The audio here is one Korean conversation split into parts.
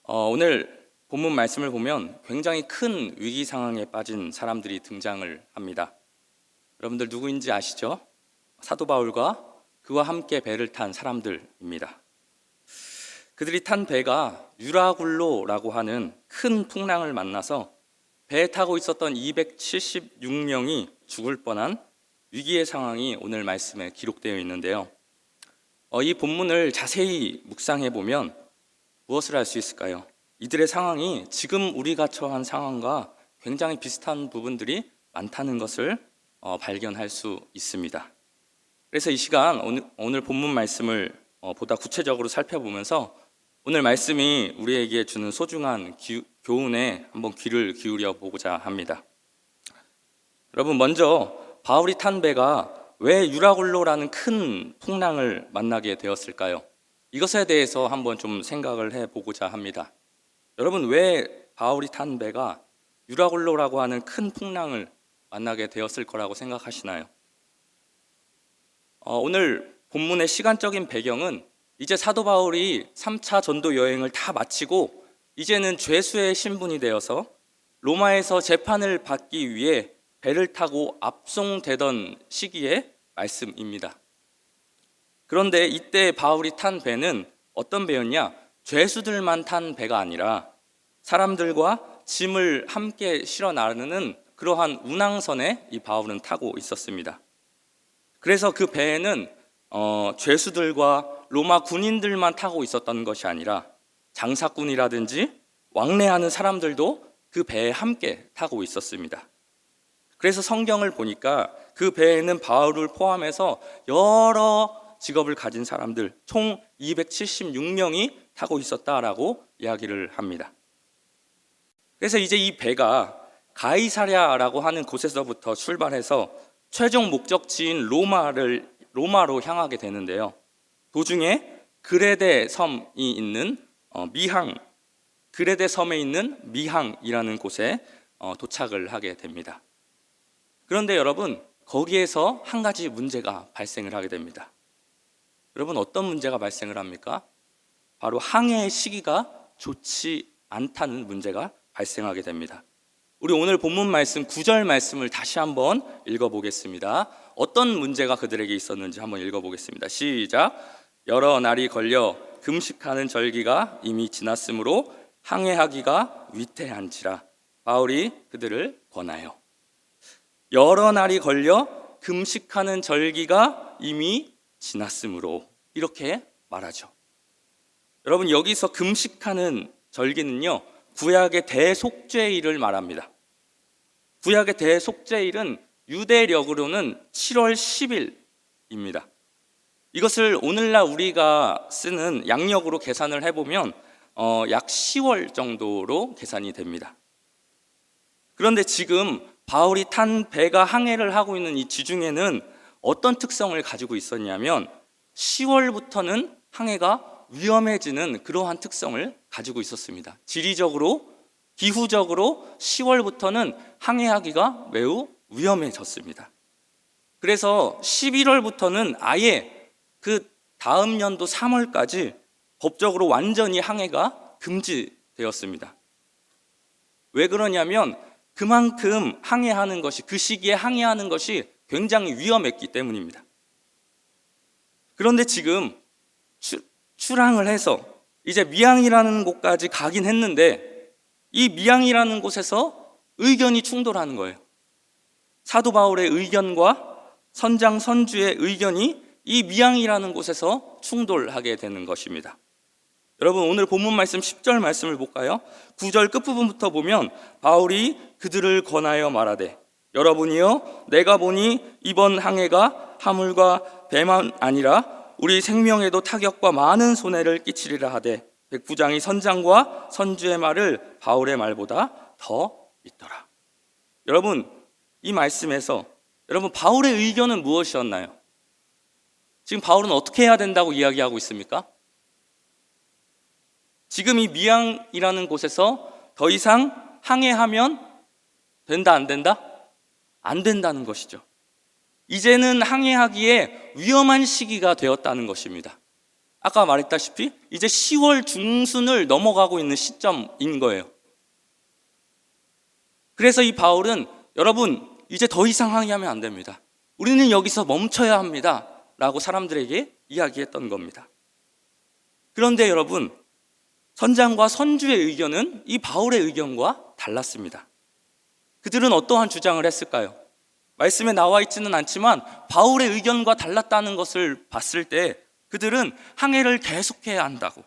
오늘 본문 말씀을 보면 굉장히 큰 위기 상황에 빠진 사람들이 등장을 합니다. 여러분들 누구인지 아시죠? 사도 바울과 그와 함께 배를 탄 사람들입니다. 그들이 탄 배가 유라굴로라고 하는 큰 풍랑을 만나서 배에 타고 있었던 276명이 죽을 뻔한 위기의 상황이 오늘 말씀에 기록되어 있는데요. 이 본문을 자세히 묵상해 보면 무엇을 알 수 있을까요? 이들의 상황이 지금 우리가 처한 상황과 굉장히 비슷한 부분들이 많다는 것을 발견할 수 있습니다. 그래서 이 시간 오늘 본문 말씀을 보다 구체적으로 살펴보면서 오늘 말씀이 우리에게 주는 소중한 교훈에 한번 귀를 기울여 보고자 합니다. 여러분, 먼저 바울이 탄 배가 왜 유라굴로라는 큰 풍랑을 만나게 되었을까요? 이것에 대해서 한번 좀 생각을 해보고자 합니다. 여러분, 왜 바울이 탄 배가 유라굴로라고 하는 큰 풍랑을 만나게 되었을 거라고 생각하시나요? 오늘 본문의 시간적인 배경은 이제 사도 바울이 3차 전도 여행을 다 마치고 이제는 죄수의 신분이 되어서 로마에서 재판을 받기 위해 배를 타고 압송되던 시기의 말씀입니다. 그런데 이때 바울이 탄 배는 어떤 배였냐? 죄수들만 탄 배가 아니라 사람들과 짐을 함께 실어 나르는 그러한 운항선에 이 바울은 타고 있었습니다. 그래서 그 배에는 죄수들과 로마 군인들만 타고 있었던 것이 아니라 장사꾼이라든지 왕래하는 사람들도 그 배에 함께 타고 있었습니다. 그래서 성경을 보니까 그 배에는 바울을 포함해서 여러 직업을 가진 사람들 총 276명이 타고 있었다라고 이야기를 합니다. 그래서 이제 이 배가 가이사랴라고 하는 곳에서부터 출발해서 최종 목적지인 로마로 향하게 되는데요. 도중에 그레데 섬이 있는 그레데 섬에 있는 미항이라는 곳에 도착을 하게 됩니다. 그런데 여러분, 거기에서 한 가지 문제가 발생을 하게 됩니다. 여러분, 어떤 문제가 발생을 합니까? 바로 항해의 시기가 좋지 않다는 문제가 발생하게 됩니다. 우리 오늘 본문 말씀 9절 말씀을 다시 한번 읽어보겠습니다. 어떤 문제가 그들에게 있었는지 한번 읽어보겠습니다. 시작. 여러 날이 걸려 금식하는 절기가 이미 지났으므로 항해하기가 위태한지라 바울이 그들을 권하여. 여러 날이 걸려 금식하는 절기가 이미 지났으므로, 이렇게 말하죠. 여러분, 여기서 금식하는 절기는요, 구약의 대속죄일을 말합니다. 구약의 대속죄일은 유대력으로는 7월 10일입니다. 이것을 오늘날 우리가 쓰는 양력으로 계산을 해보면 약 10월 정도로 계산이 됩니다. 그런데 지금 바울이 탄 배가 항해를 하고 있는 이 지중해는 어떤 특성을 가지고 있었냐면 10월부터는 항해가 위험해지는 그러한 특성을 가지고 있었습니다. 지리적으로, 기후적으로 10월부터는 항해하기가 매우 위험해졌습니다. 그래서 11월부터는 아예 그 다음 연도 3월까지 법적으로 완전히 항해가 금지되었습니다. 왜 그러냐면 그만큼 항해하는 것이, 그 시기에 항해하는 것이 굉장히 위험했기 때문입니다. 그런데 지금 출항을 해서 이제 미항이라는 곳까지 가긴 했는데 이 미항이라는 곳에서 의견이 충돌하는 거예요. 사도 바울의 의견과 선장 선주의 의견이 이 미항이라는 곳에서 충돌하게 되는 것입니다. 여러분, 오늘 본문 말씀 10절 말씀을 볼까요? 9절 끝부분부터 보면 바울이 그들을 권하여 말하되 여러분이여, 내가 보니 이번 항해가 화물과 배만 아니라 우리 생명에도 타격과 많은 손해를 끼치리라 하되 백부장이 선장과 선주의 말을 바울의 말보다 더 믿더라. 여러분, 이 말씀에서 여러분, 바울의 의견은 무엇이었나요? 지금 바울은 어떻게 해야 된다고 이야기하고 있습니까? 지금 이 미항이라는 곳에서 더 이상 항해하면 된다, 안 된다? 안 된다는 것이죠. 이제는 항해하기에 위험한 시기가 되었다는 것입니다. 아까 말했다시피 이제 10월 중순을 넘어가고 있는 시점인 거예요. 그래서 이 바울은 여러분 이제 더 이상 항의하면 안 됩니다. 우리는 여기서 멈춰야 합니다. 라고 사람들에게 이야기했던 겁니다. 그런데 여러분, 선장과 선주의 의견은 이 바울의 의견과 달랐습니다. 그들은 어떠한 주장을 했을까요? 말씀에 나와 있지는 않지만 바울의 의견과 달랐다는 것을 봤을 때 그들은 항해를 계속해야 한다고,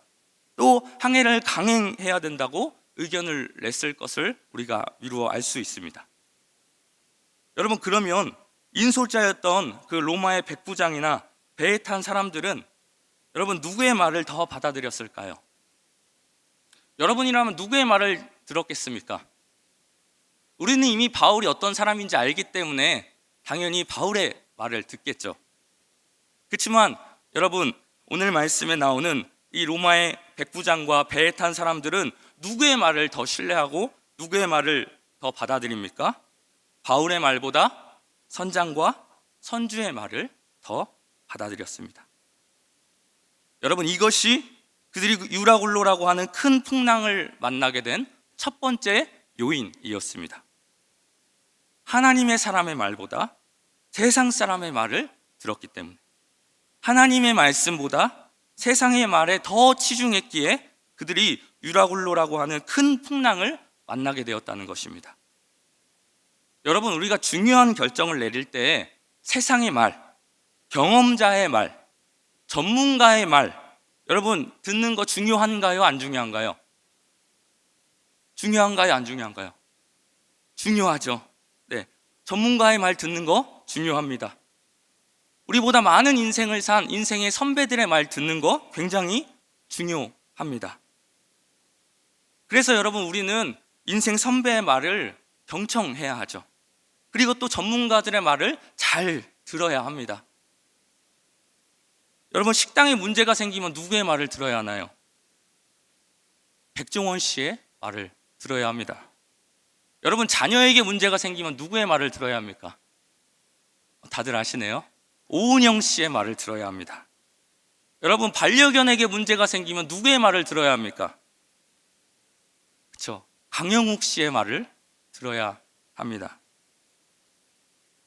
또 항해를 강행해야 된다고 의견을 냈을 것을 우리가 미루어 알 수 있습니다. 여러분, 그러면 인솔자였던 그 로마의 백부장이나 배에 탄 사람들은 여러분 누구의 말을 더 받아들였을까요? 여러분이라면 누구의 말을 들었겠습니까? 우리는 이미 바울이 어떤 사람인지 알기 때문에 당연히 바울의 말을 듣겠죠. 그렇지만 여러분, 오늘 말씀에 나오는 이 로마의 백부장과 배에 탄 사람들은 누구의 말을 더 신뢰하고 누구의 말을 더 받아들입니까? 바울의 말보다 선장과 선주의 말을 더 받아들였습니다. 여러분, 이것이 그들이 유라굴로라고 하는 큰 풍랑을 만나게 된 첫 번째 요인이었습니다. 하나님의 사람의 말보다 세상 사람의 말을 들었기 때문에, 하나님의 말씀보다 세상의 말에 더 치중했기에 그들이 유라굴로라고 하는 큰 풍랑을 만나게 되었다는 것입니다. 여러분, 우리가 중요한 결정을 내릴 때 세상의 말, 경험자의 말, 전문가의 말, 여러분 듣는 거 중요한가요? 안 중요한가요? 중요한가요? 안 중요한가요? 중요하죠. 네, 전문가의 말 듣는 거 중요합니다. 우리보다 많은 인생을 산 인생의 선배들의 말 듣는 거 굉장히 중요합니다. 그래서 여러분, 우리는 인생 선배의 말을 경청해야 하죠. 그리고 또 전문가들의 말을 잘 들어야 합니다. 여러분, 식당에 문제가 생기면 누구의 말을 들어야 하나요? 백종원 씨의 말을 들어야 합니다. 여러분, 자녀에게 문제가 생기면 누구의 말을 들어야 합니까? 다들 아시네요. 오은영 씨의 말을 들어야 합니다. 여러분, 반려견에게 문제가 생기면 누구의 말을 들어야 합니까? 그렇죠. 강영욱 씨의 말을 들어야 합니다.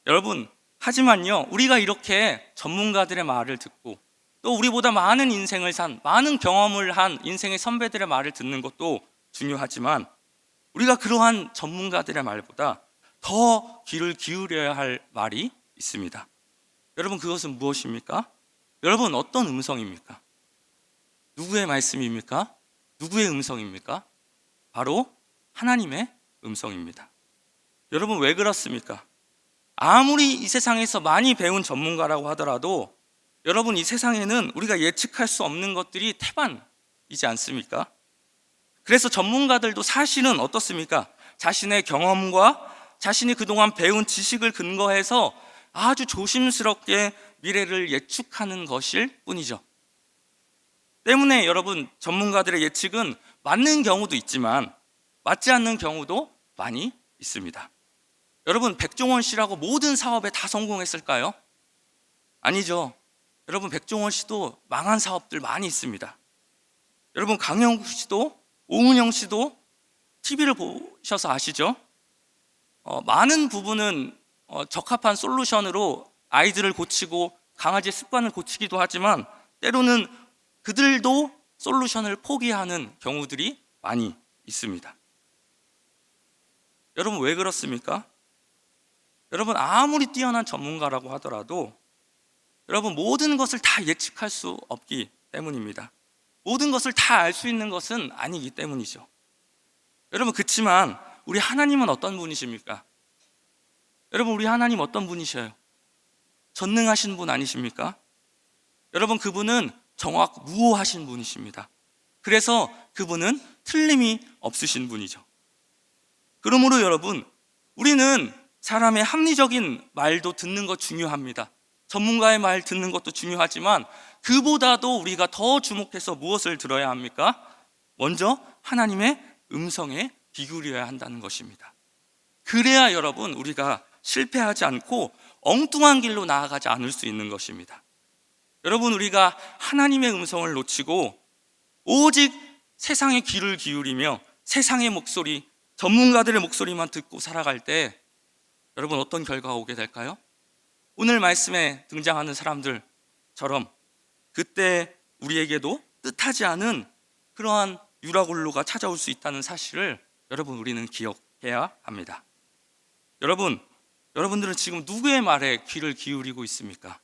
여러분, 하지만요, 우리가 이렇게 전문가들의 말을 듣고 또 우리보다 많은 인생을 산, 많은 경험을 한 인생의 선배들의 말을 듣는 것도 중요하지만 우리가 그러한 전문가들의 말보다 더 귀를 기울여야 할 말이 있습니다. 여러분, 그것은 무엇입니까? 여러분, 어떤 음성입니까? 누구의 말씀입니까? 누구의 음성입니까? 바로 하나님의 음성입니다. 여러분, 왜 그렇습니까? 아무리 이 세상에서 많이 배운 전문가라고 하더라도 여러분, 이 세상에는 우리가 예측할 수 없는 것들이 태반이지 않습니까? 그래서 전문가들도 사실은 어떻습니까? 자신의 경험과 자신이 그동안 배운 지식을 근거해서 아주 조심스럽게 미래를 예측하는 것일 뿐이죠. 때문에 여러분, 전문가들의 예측은 맞는 경우도 있지만 맞지 않는 경우도 많이 있습니다. 여러분, 백종원 씨라고 모든 사업에 다 성공했을까요? 아니죠. 여러분, 백종원 씨도 망한 사업들 많이 있습니다. 여러분, 강영국 씨도 오은영 씨도 TV를 보셔서 아시죠? 많은 부분은 적합한 솔루션으로 아이들을 고치고 강아지의 습관을 고치기도 하지만 때로는 그들도 솔루션을 포기하는 경우들이 많이 있습니다. 여러분, 왜 그렇습니까? 여러분, 아무리 뛰어난 전문가라고 하더라도 여러분, 모든 것을 다 예측할 수 없기 때문입니다. 모든 것을 다 알 수 있는 것은 아니기 때문이죠. 여러분, 그렇지만 우리 하나님은 어떤 분이십니까? 여러분, 우리 하나님 어떤 분이셔요? 전능하신 분 아니십니까? 여러분, 그분은 정확무오하신 분이십니다. 그래서 그분은 틀림이 없으신 분이죠. 그러므로 여러분, 우리는 사람의 합리적인 말도 듣는 거 중요합니다. 전문가의 말 듣는 것도 중요하지만 그보다도 우리가 더 주목해서 무엇을 들어야 합니까? 먼저 하나님의 음성에 귀 기울여야 한다는 것입니다. 그래야 여러분, 우리가 실패하지 않고 엉뚱한 길로 나아가지 않을 수 있는 것입니다. 여러분, 우리가 하나님의 음성을 놓치고 오직 세상의 귀를 기울이며 세상의 목소리, 전문가들의 목소리만 듣고 살아갈 때 여러분, 어떤 결과가 오게 될까요? 오늘 말씀에 등장하는 사람들처럼 그때 우리에게도 뜻하지 않은 그러한 유라굴로가 찾아올 수 있다는 사실을 여러분, 우리는 기억해야 합니다. 여러분들은 지금 누구의 말에 귀를 기울이고 있습니까?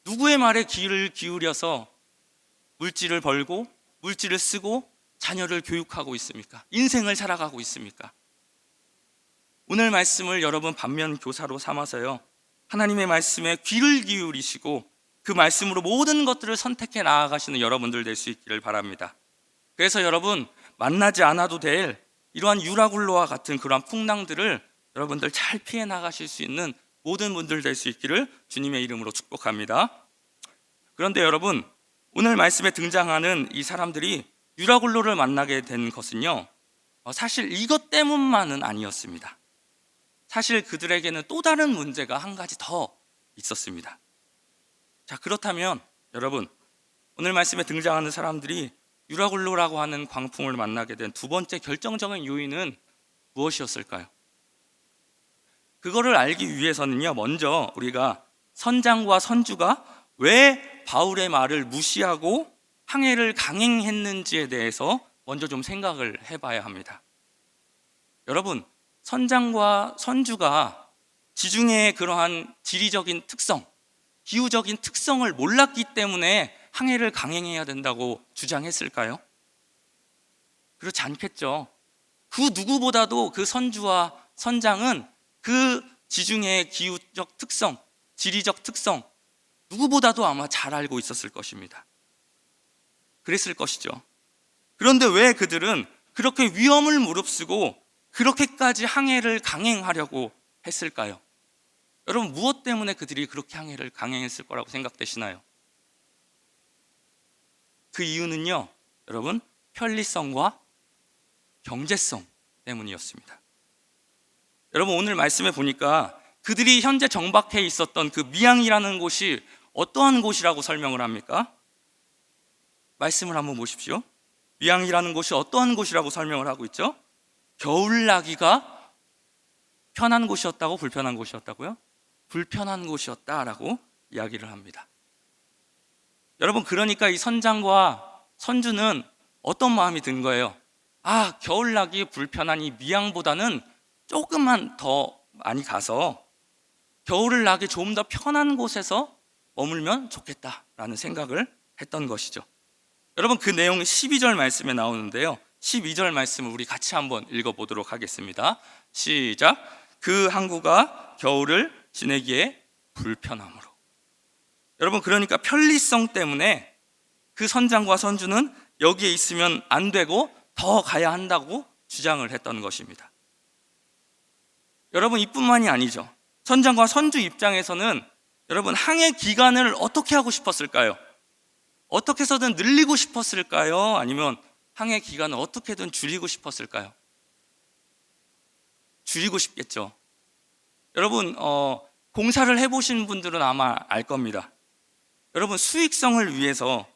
누구의 말에 귀를 기울여서 물질을 벌고 물질을 쓰고 자녀를 교육하고 있습니까? 인생을 살아가고 있습니까? 오늘 말씀을 여러분 반면 교사로 삼아서요, 하나님의 말씀에 귀를 기울이시고 그 말씀으로 모든 것들을 선택해 나아가시는 여러분들 될 수 있기를 바랍니다. 그래서 여러분, 만나지 않아도 될 이러한 유라굴로와 같은 그러한 풍랑들을 여러분들 잘 피해 나가실 수 있는 모든 분들 될 수 있기를 주님의 이름으로 축복합니다. 그런데 여러분, 오늘 말씀에 등장하는 이 사람들이 유라굴로를 만나게 된 것은요, 사실 이것 때문만은 아니었습니다. 사실 그들에게는 또 다른 문제가 한 가지 더 있었습니다. 자, 그렇다면 여러분, 오늘 말씀에 등장하는 사람들이 유라굴로라고 하는 광풍을 만나게 된 두 번째 결정적인 요인은 무엇이었을까요? 그거를 알기 위해서는요, 먼저 우리가 선장과 선주가 왜 바울의 말을 무시하고 항해를 강행했는지에 대해서 먼저 좀 생각을 해봐야 합니다. 여러분, 선장과 선주가 지중해의 그러한 지리적인 특성, 기후적인 특성을 몰랐기 때문에 항해를 강행해야 된다고 주장했을까요? 그렇지 않겠죠. 그 누구보다도 그 선주와 선장은 그 지중해의 기후적 특성, 지리적 특성, 누구보다도 아마 잘 알고 있었을 것입니다. 그랬을 것이죠. 그런데 왜 그들은 그렇게 위험을 무릅쓰고 그렇게까지 항해를 강행하려고 했을까요? 여러분, 무엇 때문에 그들이 그렇게 항해를 강행했을 거라고 생각되시나요? 그 이유는요, 여러분, 편리성과 경제성 때문이었습니다. 여러분, 오늘 말씀에 보니까 그들이 현재 정박해 있었던 그 미양이라는 곳이 어떠한 곳이라고 설명을 합니까? 말씀을 한번 보십시오. 미양이라는 곳이 어떠한 곳이라고 설명을 하고 있죠? 겨울나기가 편한 곳이었다고, 불편한 곳이었다고요? 불편한 곳이었다라고 이야기를 합니다. 여러분, 그러니까 이 선장과 선주는 어떤 마음이 든 거예요? 아, 겨울나기 불편한 이 미양보다는 조금만 더 많이 가서 겨울을 나기 좀 더 편한 곳에서 머물면 좋겠다라는 생각을 했던 것이죠. 여러분, 그 내용이 12절 말씀에 나오는데요, 12절 말씀을 우리 같이 한번 읽어보도록 하겠습니다. 시작. 그 항구가 겨울을 지내기에 불편함으로. 여러분, 그러니까 편리성 때문에 그 선장과 선주는 여기에 있으면 안 되고 더 가야 한다고 주장을 했던 것입니다. 여러분, 이뿐만이 아니죠. 선장과 선주 입장에서는 여러분, 항해 기간을 어떻게 하고 싶었을까요? 어떻게 해서든 늘리고 싶었을까요? 아니면 항해 기간을 어떻게든 줄이고 싶었을까요? 줄이고 싶겠죠. 여러분, 공사를 해보신 분들은 아마 알 겁니다. 여러분, 수익성을 위해서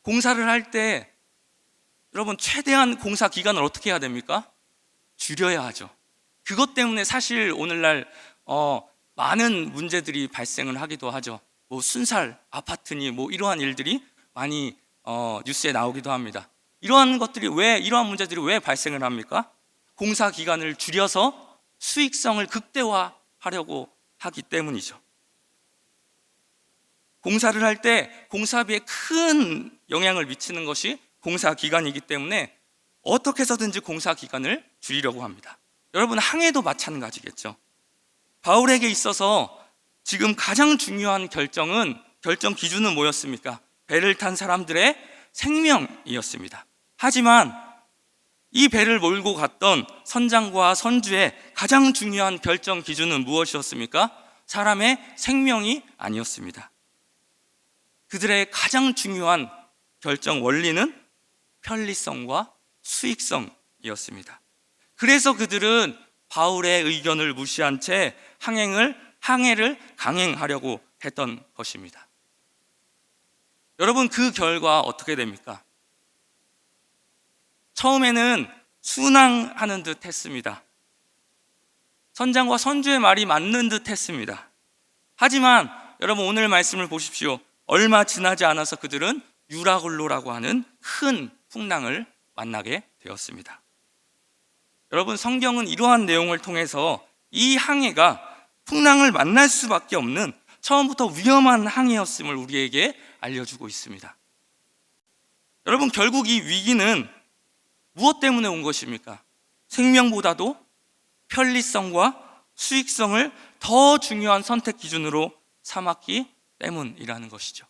공사를 할 때 여러분, 최대한 공사 기간을 어떻게 해야 됩니까? 줄여야 하죠. 그것 때문에 사실 오늘날 많은 문제들이 발생을 하기도 하죠. 뭐 순살, 아파트니 뭐 이러한 일들이 많이 뉴스에 나오기도 합니다. 이러한 문제들이 왜 발생을 합니까? 공사 기간을 줄여서 수익성을 극대화하려고 하기 때문이죠. 공사를 할 때 공사비에 큰 영향을 미치는 것이 공사 기간이기 때문에 어떻게 해서든지 공사 기간을 줄이려고 합니다. 여러분, 항해도 마찬가지겠죠. 바울에게 있어서 지금 가장 중요한 결정 기준은 뭐였습니까? 배를 탄 사람들의 생명이었습니다. 하지만 이 배를 몰고 갔던 선장과 선주의 가장 중요한 결정 기준은 무엇이었습니까? 사람의 생명이 아니었습니다. 그들의 가장 중요한 결정 원리는 편리성과 수익성이었습니다. 그래서 그들은 바울의 의견을 무시한 채 항해를 강행하려고 했던 것입니다. 여러분, 그 결과 어떻게 됩니까? 처음에는 순항하는 듯 했습니다. 선장과 선주의 말이 맞는 듯 했습니다. 하지만 여러분, 오늘 말씀을 보십시오. 얼마 지나지 않아서 그들은 유라굴로라고 하는 큰 풍랑을 만나게 되었습니다. 여러분, 성경은 이러한 내용을 통해서 이 항해가 풍랑을 만날 수밖에 없는 처음부터 위험한 항해였음을 우리에게 알려주고 있습니다. 여러분, 결국 이 위기는 무엇 때문에 온 것입니까? 생명보다도 편리성과 수익성을 더 중요한 선택 기준으로 삼았기 때문이라는 것이죠.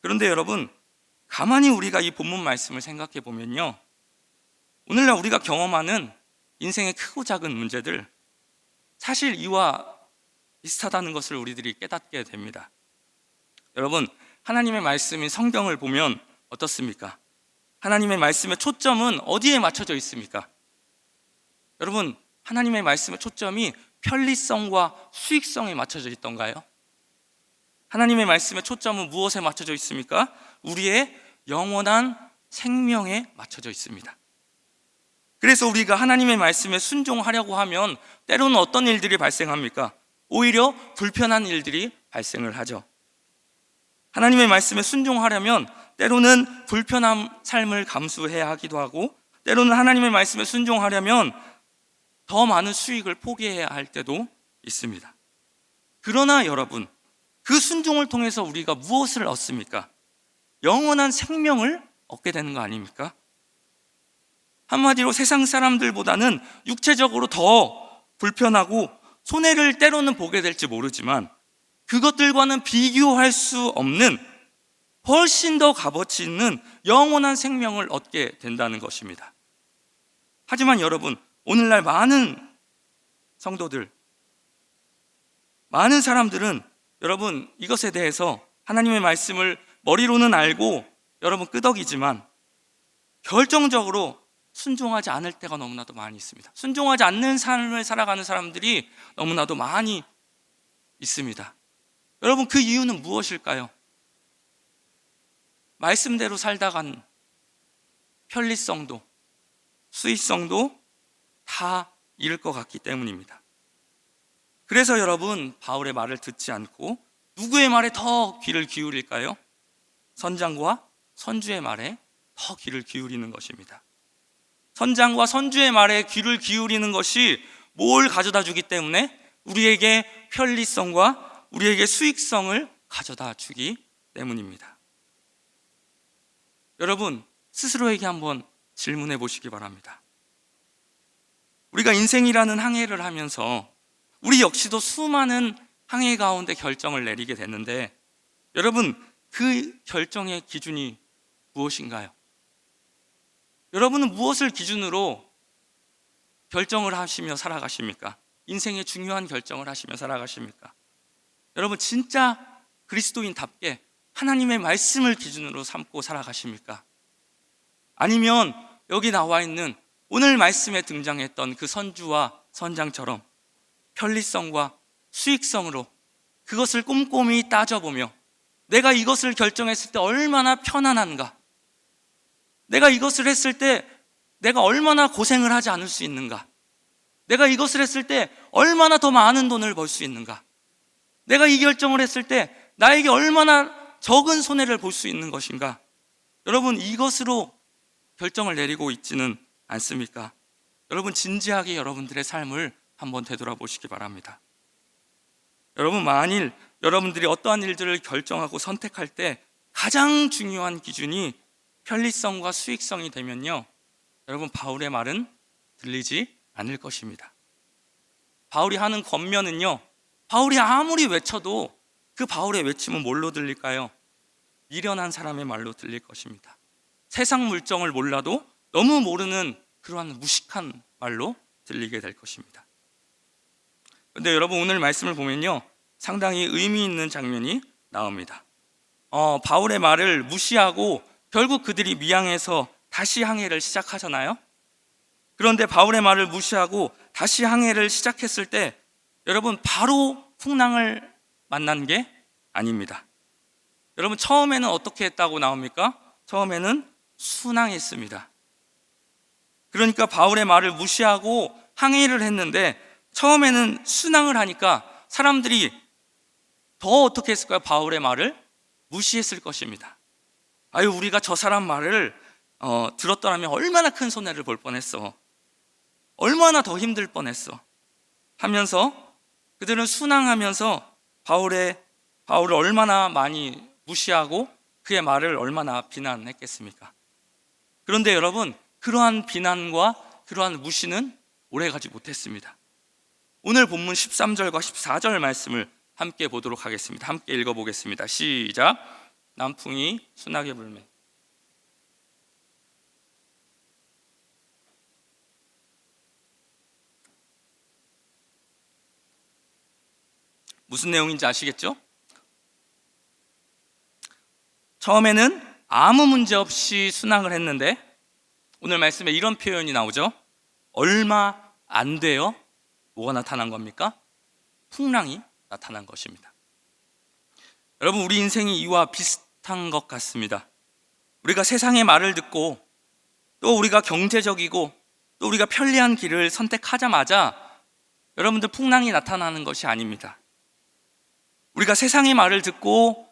그런데 여러분, 가만히 우리가 이 본문 말씀을 생각해 보면요, 오늘날 우리가 경험하는 인생의 크고 작은 문제들, 사실 이와 비슷하다는 것을 우리들이 깨닫게 됩니다. 여러분, 하나님의 말씀인 성경을 보면 어떻습니까? 하나님의 말씀의 초점은 어디에 맞춰져 있습니까? 여러분, 하나님의 말씀의 초점이 편리성과 수익성에 맞춰져 있던가요? 하나님의 말씀의 초점은 무엇에 맞춰져 있습니까? 우리의 영원한 생명에 맞춰져 있습니다. 그래서 우리가 하나님의 말씀에 순종하려고 하면 때로는 어떤 일들이 발생합니까? 오히려 불편한 일들이 발생을 하죠. 하나님의 말씀에 순종하려면 때로는 불편한 삶을 감수해야 하기도 하고, 때로는 하나님의 말씀에 순종하려면 더 많은 수익을 포기해야 할 때도 있습니다. 그러나 여러분, 그 순종을 통해서 우리가 무엇을 얻습니까? 영원한 생명을 얻게 되는 거 아닙니까? 한마디로 세상 사람들보다는 육체적으로 더 불편하고 손해를 때로는 보게 될지 모르지만 그것들과는 비교할 수 없는 훨씬 더 값어치 있는 영원한 생명을 얻게 된다는 것입니다. 하지만 여러분, 오늘날 많은 성도들, 많은 사람들은 여러분, 이것에 대해서 하나님의 말씀을 머리로는 알고 여러분 끄덕이지만 결정적으로 순종하지 않을 때가 너무나도 많이 있습니다. 순종하지 않는 삶을 살아가는 사람들이 너무나도 많이 있습니다. 여러분, 그 이유는 무엇일까요? 말씀대로 살다간 편리성도 수익성도 다 잃을 것 같기 때문입니다. 그래서 여러분, 바울의 말을 듣지 않고 누구의 말에 더 귀를 기울일까요? 선장과 선주의 말에 더 귀를 기울이는 것입니다. 선장과 선주의 말에 귀를 기울이는 것이 뭘 가져다 주기 때문에? 우리에게 편리성과 우리에게 수익성을 가져다 주기 때문입니다. 여러분, 스스로에게 한번 질문해 보시기 바랍니다. 우리가 인생이라는 항해를 하면서 우리 역시도 수많은 항해 가운데 결정을 내리게 되는데, 여러분, 그 결정의 기준이 무엇인가요? 여러분은 무엇을 기준으로 결정을 하시며 살아가십니까? 인생의 중요한 결정을 하시며 살아가십니까? 여러분, 진짜 그리스도인답게 하나님의 말씀을 기준으로 삼고 살아가십니까? 아니면 여기 나와 있는 오늘 말씀에 등장했던 그 선주와 선장처럼 편리성과 수익성으로 그것을 꼼꼼히 따져보며 내가 이것을 결정했을 때 얼마나 편안한가, 내가 이것을 했을 때 내가 얼마나 고생을 하지 않을 수 있는가, 내가 이것을 했을 때 얼마나 더 많은 돈을 벌 수 있는가, 내가 이 결정을 했을 때 나에게 얼마나 적은 손해를 볼 수 있는 것인가. 여러분, 이것으로 결정을 내리고 있지는 않습니까? 여러분, 진지하게 여러분들의 삶을 한번 되돌아보시기 바랍니다. 여러분, 만일 여러분들이 어떠한 일들을 결정하고 선택할 때 가장 중요한 기준이 편리성과 수익성이 되면요, 여러분, 바울의 말은 들리지 않을 것입니다. 바울이 하는 권면은요, 바울이 아무리 외쳐도 그 바울의 외침은 뭘로 들릴까요? 미련한 사람의 말로 들릴 것입니다. 세상 물정을 몰라도 너무 모르는 그러한 무식한 말로 들리게 될 것입니다. 그런데 여러분, 오늘 말씀을 보면요, 상당히 의미 있는 장면이 나옵니다. 바울의 말을 무시하고 결국 그들이 미항에서 다시 항해를 시작하잖아요. 그런데 바울의 말을 무시하고 다시 항해를 시작했을 때 여러분, 바로 풍랑을 만난 게 아닙니다. 여러분, 처음에는 어떻게 했다고 나옵니까? 처음에는 순항했습니다. 그러니까 바울의 말을 무시하고 항의를 했는데, 처음에는 순항을 하니까 사람들이 더 어떻게 했을까요? 바울의 말을 무시했을 것입니다. 아유, 우리가 저 사람 말을 들었더라면 얼마나 큰 손해를 볼 뻔했어, 얼마나 더 힘들 뻔했어 하면서 그들은 순항하면서 바울을 얼마나 많이 무시하고 그의 말을 얼마나 비난했겠습니까? 그런데 여러분, 그러한 비난과 그러한 무시는 오래가지 못했습니다. 오늘 본문 13절과 14절 말씀을 함께 보도록 하겠습니다. 함께 읽어보겠습니다. 시작. 남풍이 순하게 불매. 무슨 내용인지 아시겠죠? 처음에는 아무 문제 없이 순항을 했는데, 오늘 말씀에 이런 표현이 나오죠. 얼마 안 돼요. 뭐가 나타난 겁니까? 풍랑이 나타난 것입니다. 여러분, 우리 인생이 이와 비슷한 것 같습니다. 우리가 세상의 말을 듣고, 또 우리가 경제적이고, 또 우리가 편리한 길을 선택하자마자 여러분들 풍랑이 나타나는 것이 아닙니다. 우리가 세상의 말을 듣고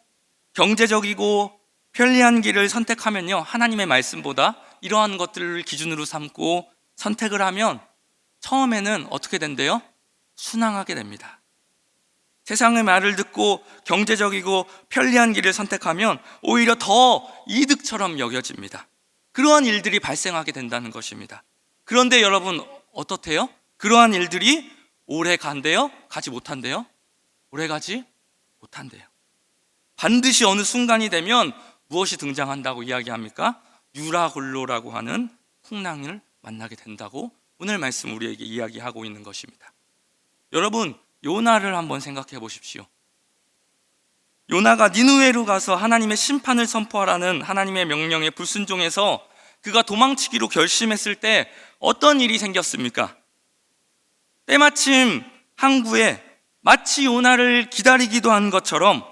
경제적이고 편리한 길을 선택하면요, 하나님의 말씀보다 이러한 것들을 기준으로 삼고 선택을 하면 처음에는 어떻게 된대요? 순항하게 됩니다. 세상의 말을 듣고 경제적이고 편리한 길을 선택하면 오히려 더 이득처럼 여겨집니다. 그러한 일들이 발생하게 된다는 것입니다. 그런데 여러분, 어떻대요? 그러한 일들이 오래 간대요? 가지 못한대요? 오래 가지 못한대요. 반드시 어느 순간이 되면 무엇이 등장한다고 이야기합니까? 유라굴로라고 하는 풍랑을 만나게 된다고 오늘 말씀 우리에게 이야기하고 있는 것입니다. 여러분, 요나를 한번 생각해 보십시오. 요나가 니느웨로 가서 하나님의 심판을 선포하라는 하나님의 명령에 불순종해서 그가 도망치기로 결심했을 때 어떤 일이 생겼습니까? 때마침 항구에 마치 요나를 기다리기도 한 것처럼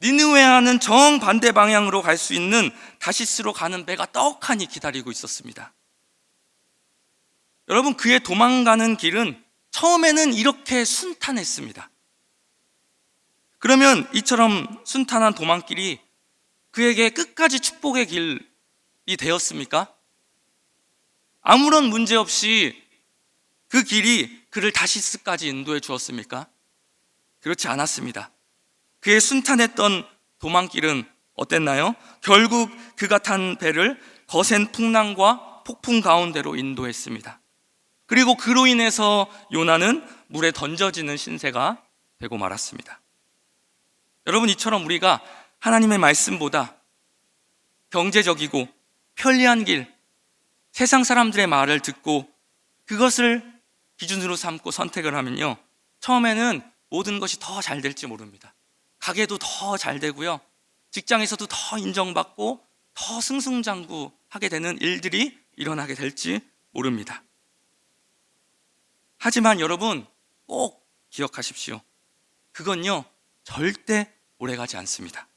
니느웨와는 정반대 방향으로 갈 수 있는 다시스로 가는 배가 떡하니 기다리고 있었습니다. 여러분, 그의 도망가는 길은 처음에는 이렇게 순탄했습니다. 그러면 이처럼 순탄한 도망길이 그에게 끝까지 축복의 길이 되었습니까? 아무런 문제 없이 그 길이 그를 다시스까지 인도해 주었습니까? 그렇지 않았습니다. 그의 순탄했던 도망길은 어땠나요? 결국 그가 탄 배를 거센 풍랑과 폭풍 가운데로 인도했습니다. 그리고 그로 인해서 요나는 물에 던져지는 신세가 되고 말았습니다. 여러분, 이처럼 우리가 하나님의 말씀보다 경제적이고 편리한 길, 세상 사람들의 말을 듣고 그것을 기준으로 삼고 선택을 하면요, 처음에는 모든 것이 더 잘 될지 모릅니다. 가게도 더 잘 되고요, 직장에서도 더 인정받고 더 승승장구하게 되는 일들이 일어나게 될지 모릅니다. 하지만 여러분, 꼭 기억하십시오. 그건요, 절대 오래가지 않습니다.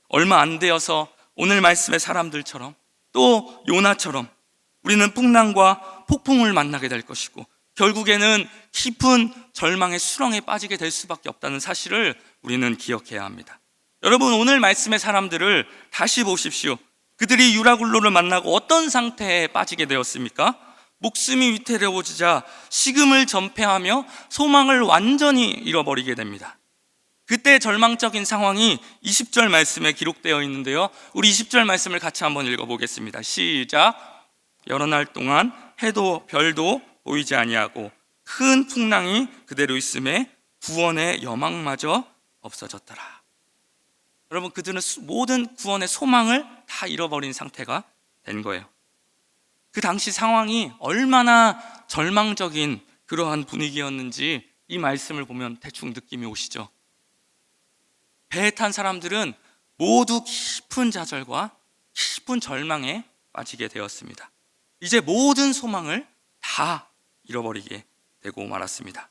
얼마 안 되어서 오늘 말씀의 사람들처럼 또 요나처럼 우리는 풍랑과 폭풍을 만나게 될 것이고, 결국에는 깊은 절망의 수렁에 빠지게 될 수밖에 없다는 사실을 우리는 기억해야 합니다. 여러분, 오늘 말씀의 사람들을 다시 보십시오. 그들이 유라굴로를 만나고 어떤 상태에 빠지게 되었습니까? 목숨이 위태로워지자 식음을 전폐하며 소망을 완전히 잃어버리게 됩니다. 그때 절망적인 상황이 20절 말씀에 기록되어 있는데요, 우리 20절 말씀을 같이 한번 읽어보겠습니다. 시작. 여러 날 동안 해도 별도 보이지 아니하고 큰 풍랑이 그대로 있음에 구원의 여망마저 없어졌더라. 여러분, 그들은 모든 구원의 소망을 다 잃어버린 상태가 된 거예요. 그 당시 상황이 얼마나 절망적인 그러한 분위기였는지 이 말씀을 보면 대충 느낌이 오시죠? 배에 탄 사람들은 모두 깊은 좌절과 깊은 절망에 빠지게 되었습니다. 이제 모든 소망을 다 잃어버리게 되고 말았습니다.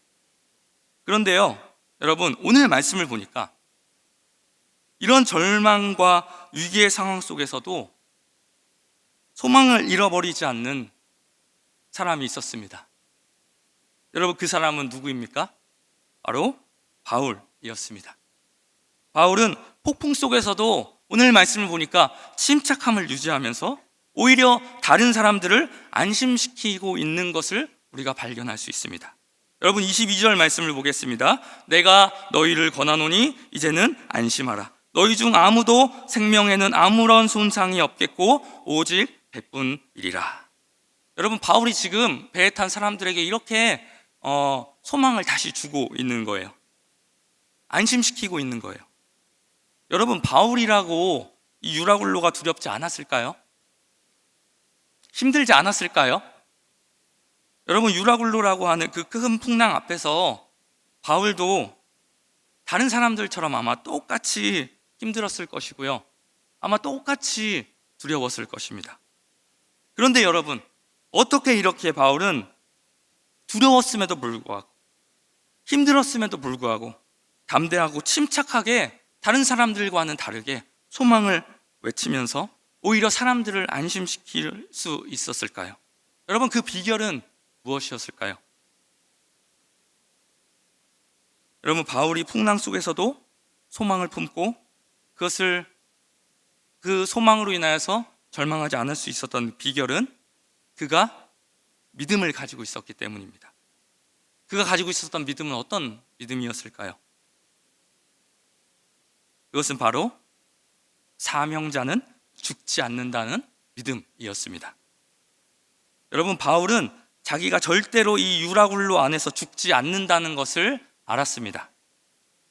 그런데요, 여러분, 오늘 말씀을 보니까 이런 절망과 위기의 상황 속에서도 소망을 잃어버리지 않는 사람이 있었습니다. 여러분, 그 사람은 누구입니까? 바로 바울이었습니다. 바울은 폭풍 속에서도 오늘 말씀을 보니까 침착함을 유지하면서 오히려 다른 사람들을 안심시키고 있는 것을 우리가 발견할 수 있습니다. 여러분, 22절 말씀을 보겠습니다. 내가 너희를 권하노니 이제는 안심하라. 너희 중 아무도 생명에는 아무런 손상이 없겠고 오직 배뿐이리라. 여러분, 바울이 지금 배에 탄 사람들에게 이렇게 소망을 다시 주고 있는 거예요. 안심시키고 있는 거예요. 여러분, 바울이라고 이 유라굴로가 두렵지 않았을까요? 힘들지 않았을까요? 여러분, 유라굴로라고 하는 그 큰 풍랑 앞에서 바울도 다른 사람들처럼 아마 똑같이 힘들었을 것이고요. 아마 똑같이 두려웠을 것입니다. 그런데 여러분, 어떻게 이렇게 바울은 두려웠음에도 불구하고 힘들었음에도 불구하고 담대하고 침착하게 다른 사람들과는 다르게 소망을 외치면서 오히려 사람들을 안심시킬 수 있었을까요? 여러분, 그 비결은 무엇이었을까요? 여러분, 바울이 풍랑 속에서도 소망을 품고 그 소망으로 인하여서 절망하지 않을 수 있었던 비결은 그가 믿음을 가지고 있었기 때문입니다. 그가 가지고 있었던 믿음은 어떤 믿음이었을까요? 그것은 바로 사명자는 죽지 않는다는 믿음이었습니다. 여러분, 바울은 자기가 절대로 이 유라굴로 안에서 죽지 않는다는 것을 알았습니다.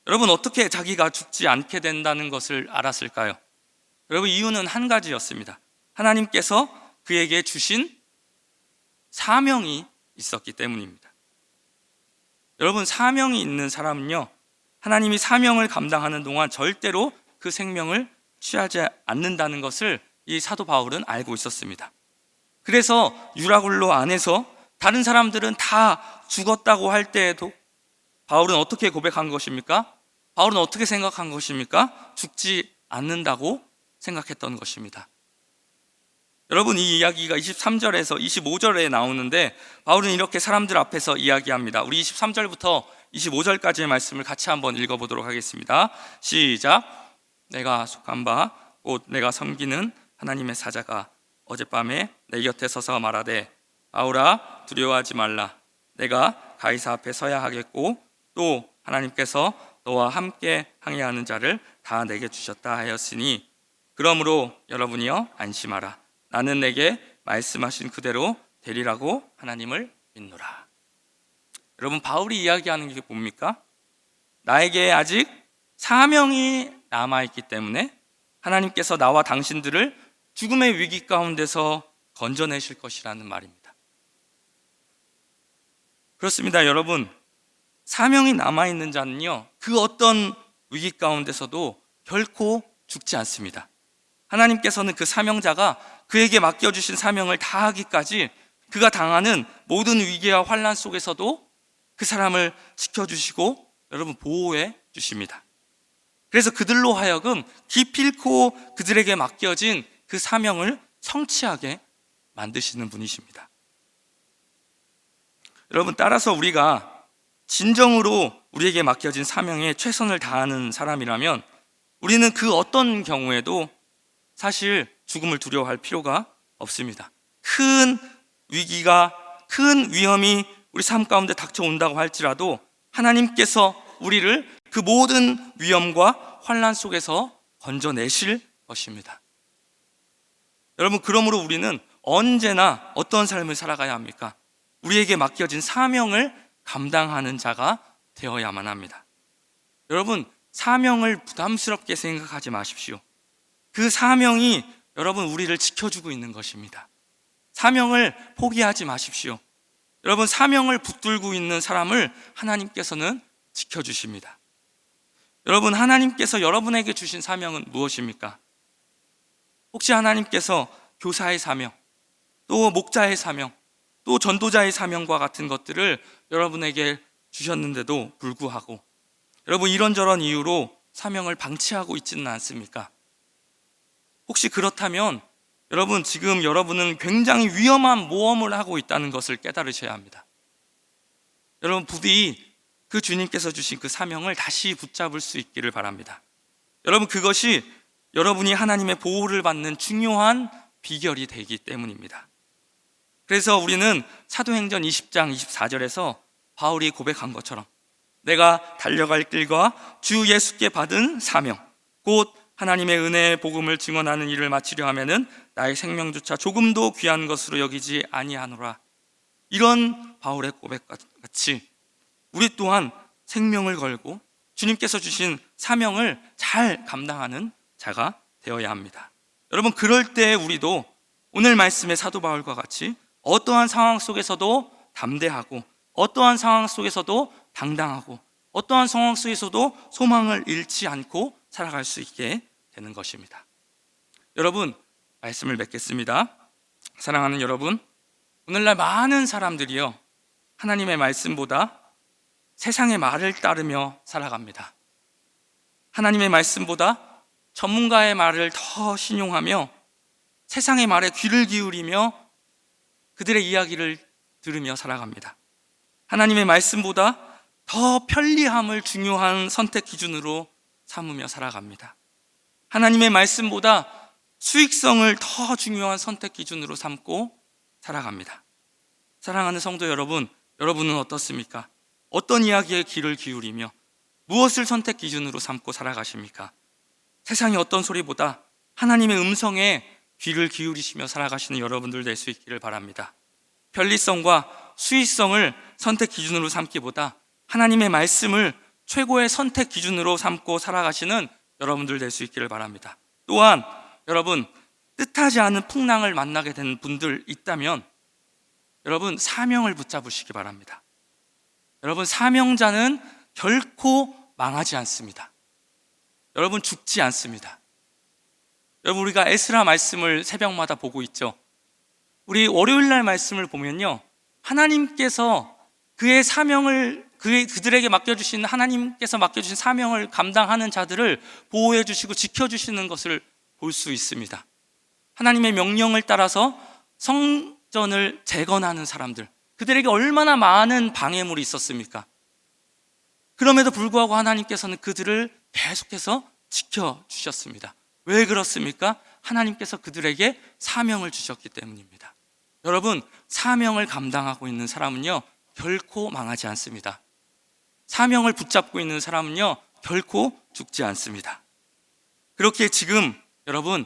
여러분, 어떻게 자기가 죽지 않게 된다는 것을 알았을까요? 여러분, 이유는 한 가지였습니다. 하나님께서 그에게 주신 사명이 있었기 때문입니다. 여러분, 사명이 있는 사람은요, 하나님이 사명을 감당하는 동안 절대로 그 생명을 취하지 않는다는 것을 이 사도 바울은 알고 있었습니다. 그래서 유라굴로 안에서 다른 사람들은 다 죽었다고 할 때에도 바울은 어떻게 고백한 것입니까? 바울은 어떻게 생각한 것입니까? 죽지 않는다고 생각했던 것입니다. 여러분, 이 이야기가 23절에서 25절에 나오는데 바울은 이렇게 사람들 앞에서 이야기합니다. 우리 23절부터 25절까지의 말씀을 같이 한번 읽어보도록 하겠습니다. 시작. 내가 속한 바 곧 내가 섬기는 하나님의 사자가 어젯밤에 내 곁에 서서 말하되 바울아, 두려워하지 말라. 내가 가이사 앞에 서야 하겠고 또 하나님께서 너와 함께 항해하는 자를 다 내게 주셨다 하였으니 그러므로 여러분이여 안심하라. 나는 내게 말씀하신 그대로 되리라고 하나님을 믿노라. 여러분, 바울이 이야기하는 게 뭡니까? 나에게 아직 사명이 남아있기 때문에 하나님께서 나와 당신들을 죽음의 위기 가운데서 건져내실 것이라는 말입니다. 그렇습니다. 여러분, 사명이 남아있는 자는요, 그 어떤 위기 가운데서도 결코 죽지 않습니다. 하나님께서는 그 사명자가 그에게 맡겨주신 사명을 다하기까지 그가 당하는 모든 위기와 환난 속에서도 그 사람을 지켜주시고 여러분 보호해 주십니다. 그래서 그들로 하여금 기필코 그들에게 맡겨진 그 사명을 성취하게 만드시는 분이십니다. 여러분, 따라서 우리가 진정으로 우리에게 맡겨진 사명에 최선을 다하는 사람이라면 우리는 그 어떤 경우에도 사실 죽음을 두려워할 필요가 없습니다. 큰 위기가, 큰 위험이 우리 삶 가운데 닥쳐온다고 할지라도 하나님께서 우리를 그 모든 위험과 환난 속에서 건져내실 것입니다. 여러분, 그러므로 우리는 언제나 어떤 삶을 살아가야 합니까? 우리에게 맡겨진 사명을 감당하는 자가 되어야만 합니다. 여러분, 사명을 부담스럽게 생각하지 마십시오. 그 사명이 여러분 우리를 지켜주고 있는 것입니다. 사명을 포기하지 마십시오. 여러분, 사명을 붙들고 있는 사람을 하나님께서는 지켜주십니다. 여러분, 하나님께서 여러분에게 주신 사명은 무엇입니까? 혹시 하나님께서 교사의 사명, 또 목자의 사명, 또 전도자의 사명과 같은 것들을 여러분에게 주셨는데도 불구하고 여러분, 이런저런 이유로 사명을 방치하고 있지는 않습니까? 혹시 그렇다면 여러분, 지금 여러분은 굉장히 위험한 모험을 하고 있다는 것을 깨달으셔야 합니다. 여러분, 부디 그 주님께서 주신 그 사명을 다시 붙잡을 수 있기를 바랍니다. 여러분, 그것이 여러분이 하나님의 보호를 받는 중요한 비결이 되기 때문입니다. 그래서 우리는 사도행전 20장 24절에서 바울이 고백한 것처럼 내가 달려갈 길과 주 예수께 받은 사명, 곧 하나님의 은혜의 복음을 증언하는 일을 마치려 하면은 나의 생명조차 조금도 귀한 것으로 여기지 아니하노라. 이런 바울의 고백과 같이 우리 또한 생명을 걸고 주님께서 주신 사명을 잘 감당하는 자가 되어야 합니다. 여러분, 그럴 때 우리도 오늘 말씀의 사도 바울과 같이 어떠한 상황 속에서도 담대하고, 어떠한 상황 속에서도 당당하고, 어떠한 상황 속에서도 소망을 잃지 않고 살아갈 수 있게 되는 것입니다. 여러분, 말씀을 맺겠습니다. 사랑하는 여러분, 오늘날 많은 사람들이요, 하나님의 말씀보다 세상의 말을 따르며 살아갑니다. 하나님의 말씀보다 전문가의 말을 더 신용하며 세상의 말에 귀를 기울이며 그들의 이야기를 들으며 살아갑니다. 하나님의 말씀보다 더 편리함을 중요한 선택 기준으로 삼으며 살아갑니다. 하나님의 말씀보다 수익성을 더 중요한 선택 기준으로 삼고 살아갑니다. 사랑하는 성도 여러분, 여러분은 어떻습니까? 어떤 이야기에 귀를 기울이며 무엇을 선택 기준으로 삼고 살아가십니까? 세상의 어떤 소리보다 하나님의 음성에 귀를 기울이시며 살아가시는 여러분들 될 수 있기를 바랍니다. 편리성과 수익성을 선택 기준으로 삼기보다 하나님의 말씀을 최고의 선택 기준으로 삼고 살아가시는 여러분들 될 수 있기를 바랍니다. 또한 여러분, 뜻하지 않은 풍랑을 만나게 된 분들 있다면 여러분, 사명을 붙잡으시기 바랍니다. 여러분, 사명자는 결코 망하지 않습니다. 여러분, 죽지 않습니다. 여러분, 우리가 에스라 말씀을 새벽마다 보고 있죠. 우리 월요일날 말씀을 보면요, 하나님께서 그의 사명을 그들에게 맡겨주신, 하나님께서 맡겨주신 사명을 감당하는 자들을 보호해 주시고 지켜주시는 것을 볼 수 있습니다. 하나님의 명령을 따라서 성전을 재건하는 사람들, 그들에게 얼마나 많은 방해물이 있었습니까? 그럼에도 불구하고 하나님께서는 그들을 계속해서 지켜주셨습니다. 왜 그렇습니까? 하나님께서 그들에게 사명을 주셨기 때문입니다. 여러분, 사명을 감당하고 있는 사람은요, 결코 망하지 않습니다. 사명을 붙잡고 있는 사람은요, 결코 죽지 않습니다. 그렇게 지금 여러분,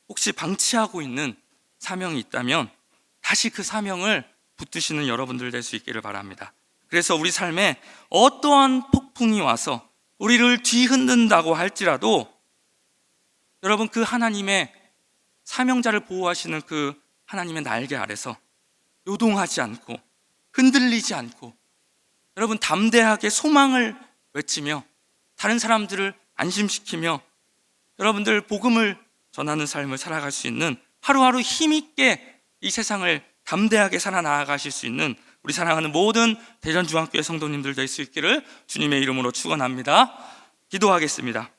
혹시 방치하고 있는 사명이 있다면 다시 그 사명을 붙드시는 여러분들 될 수 있기를 바랍니다. 그래서 우리 삶에 어떠한 폭풍이 와서 우리를 뒤흔든다고 할지라도 여러분, 그 하나님의 사명자를 보호하시는 그 하나님의 날개 아래서 요동하지 않고 흔들리지 않고 여러분, 담대하게 소망을 외치며 다른 사람들을 안심시키며 여러분들 복음을 전하는 삶을 살아갈 수 있는, 하루하루 힘있게 이 세상을 담대하게 살아나가실 수 있는 우리 사랑하는 모든 대전중앙교회 성도님들 될 수 있기를 주님의 이름으로 축원합니다. 기도하겠습니다.